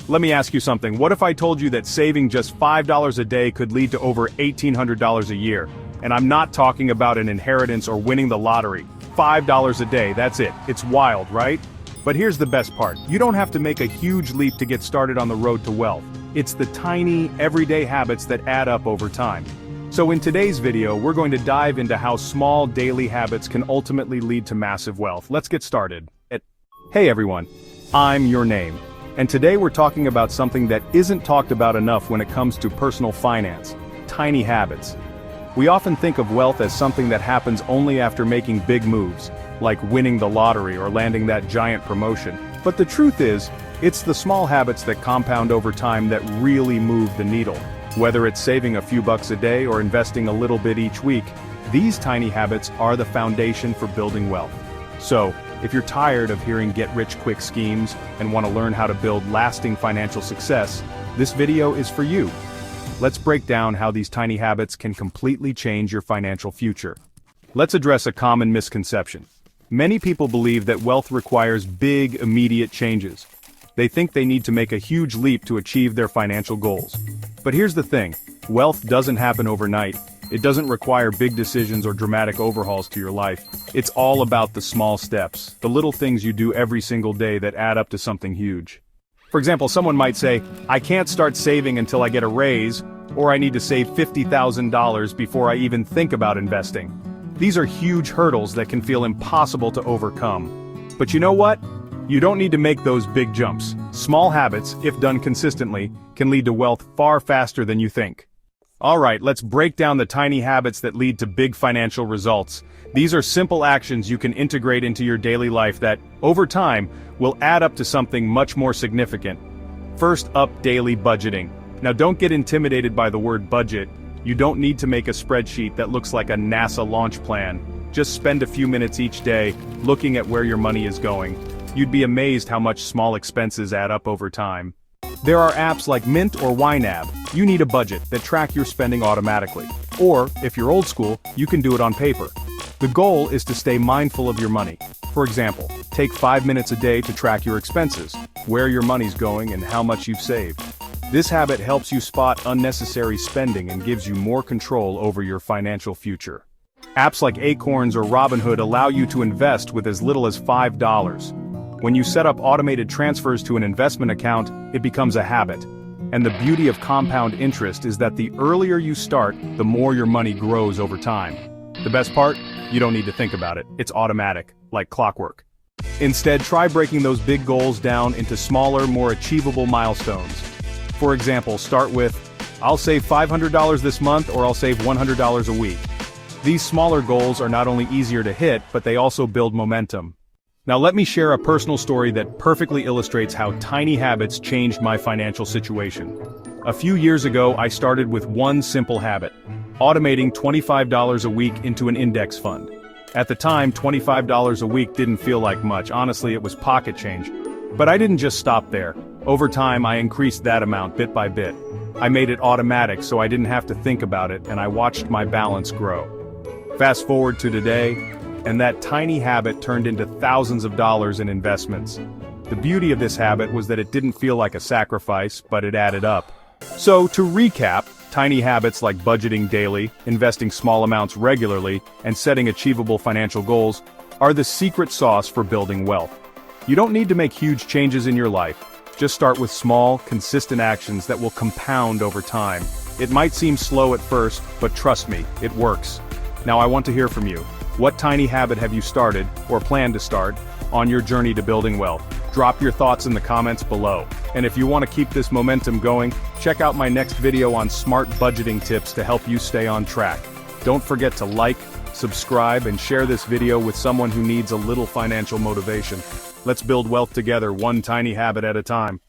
Let me ask you something. What if I told you that saving just $5 a day could lead to over $1,800 a year? And I'm not talking about an inheritance or winning the lottery. $5 a day, that's it. It's wild, right? But here's the best part. You don't have to make a huge leap to get started on the road to wealth. It's the tiny, everyday habits that add up over time. So in today's video, we're going to dive into how small daily habits can ultimately lead to massive wealth. Let's get started. Hey everyone, I'm your name. And today we're talking about something that isn't talked about enough when it comes to personal finance: tiny habits. We often think of wealth as something that happens only after making big moves, like winning the lottery or landing that giant promotion. But the truth is, it's the small habits that compound over time that really move the needle. Whether it's saving a few bucks a day or investing a little bit each week, these tiny habits are the foundation for building wealth. So, if you're tired of hearing get-rich-quick schemes and want to learn how to build lasting financial success, this video is for you. Let's break down how these tiny habits can completely change your financial future. Let's address a common misconception. Many people believe that wealth requires big, immediate changes. They think they need to make a huge leap to achieve their financial goals. But here's the thing, wealth doesn't happen overnight. It doesn't require big decisions or dramatic overhauls to your life. It's all about the small steps, the little things you do every single day that add up to something huge. For example, someone might say, I can't start saving until I get a raise, or I need to save $50,000 before I even think about investing. These are huge hurdles that can feel impossible to overcome. But you know what? You don't need to make those big jumps. Small habits, if done consistently, can lead to wealth far faster than you think. Alright, let's break down the tiny habits that lead to big financial results. These are simple actions you can integrate into your daily life that, over time, will add up to something much more significant. First up, daily budgeting. Now don't get intimidated by the word budget. You don't need to make a spreadsheet that looks like a NASA launch plan. Just spend a few minutes each day looking at where your money is going. You'd be amazed how much small expenses add up over time. There are apps like Mint or YNAB. You need a budget that track your spending automatically. Or, if you're old school, you can do it on paper. The goal is to stay mindful of your money. For example, take 5 minutes a day to track your expenses, where your money's going and how much you've saved. This habit helps you spot unnecessary spending and gives you more control over your financial future. Apps like Acorns or Robinhood allow you to invest with as little as $5. When you set up automated transfers to an investment account, it becomes a habit. And the beauty of compound interest is that the earlier you start, the more your money grows over time. The best part? You don't need to think about it. It's automatic, like clockwork. Instead, try breaking those big goals down into smaller, more achievable milestones. For example, start with, I'll save $500 this month or I'll save $100 a week. These smaller goals are not only easier to hit, but they also build momentum. Now let me share a personal story that perfectly illustrates how tiny habits changed my financial situation. A few years ago, I started with one simple habit: automating $25 a week into an index fund. At the time, $25 a week didn't feel like much. Honestly, it was pocket change. But I didn't just stop there. Over time, I increased that amount bit by bit. I made it automatic so I didn't have to think about it, and I watched my balance grow. Fast forward to today, and that tiny habit turned into thousands of dollars in investments. The beauty of this habit was that it didn't feel like a sacrifice, but it added up. So, to recap, tiny habits like budgeting daily, investing small amounts regularly, and setting achievable financial goals are the secret sauce for building wealth. You don't need to make huge changes in your life. Just start with small, consistent actions that will compound over time. It might seem slow at first, but trust me, it works. Now I want to hear from you. What tiny habit have you started, or plan to start, on your journey to building wealth? Drop your thoughts in the comments below. And if you want to keep this momentum going, check out my next video on smart budgeting tips to help you stay on track. Don't forget to like, subscribe, and share this video with someone who needs a little financial motivation. Let's build wealth together, one tiny habit at a time.